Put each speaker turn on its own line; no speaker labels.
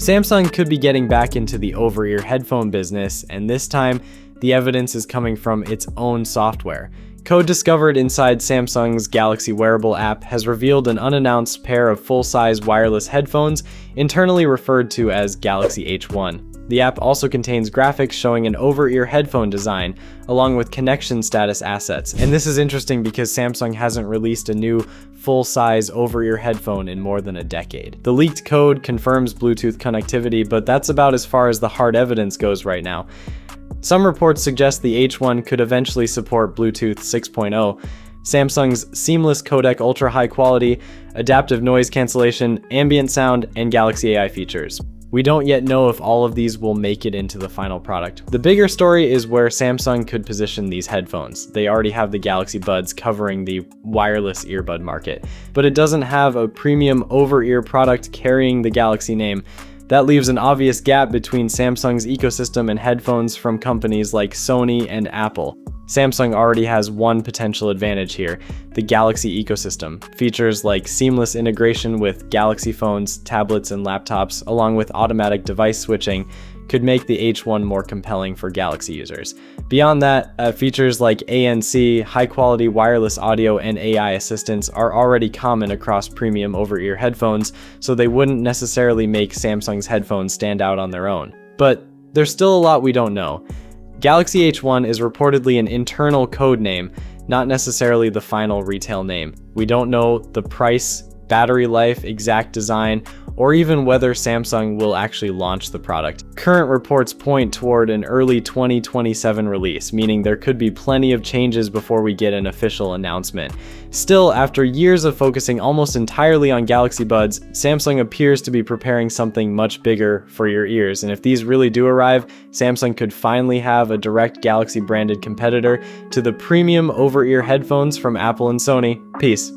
Samsung could be getting back into the over-ear headphone business, and this time, the evidence is coming from its own software. Code discovered inside Samsung's Galaxy Wearable app has revealed an unannounced pair of full-size wireless headphones, internally referred to as Galaxy H1. The app also contains graphics showing an over-ear headphone design, along with connection status assets. And this is interesting because Samsung hasn't released a new full-size over-ear headphone in more than a decade. The leaked code confirms Bluetooth connectivity, but that's about as far as the hard evidence goes right now. Some reports suggest the H1 could eventually support Bluetooth 6.0, Samsung's seamless codec ultra high quality, adaptive noise cancellation, ambient sound, and Galaxy AI features. We don't yet know if all of these will make it into the final product. The bigger story is where Samsung could position these headphones. They already have the Galaxy Buds covering the wireless earbud market, but it doesn't have a premium over-ear product carrying the Galaxy name. That leaves an obvious gap between Samsung's ecosystem and headphones from companies like Sony and Apple. Samsung already has one potential advantage here: the Galaxy ecosystem. Features like seamless integration with Galaxy phones, tablets, and laptops, along with automatic device switching, could make the H1 more compelling for Galaxy users. Beyond that, features like ANC, high-quality wireless audio, and AI assistance are already common across premium over-ear headphones, so they wouldn't necessarily make Samsung's headphones stand out on their own. But there's still a lot we don't know. Galaxy H1 is reportedly an internal code name, not necessarily the final retail name. We don't know the price, battery life, exact design, or even whether Samsung will actually launch the product. Current reports point toward an early 2027 release, meaning there could be plenty of changes before we get an official announcement. Still, after years of focusing almost entirely on Galaxy Buds, Samsung appears to be preparing something much bigger for your ears, and if these really do arrive, Samsung could finally have a direct Galaxy branded competitor to the premium over-ear headphones from Apple and Sony. Peace.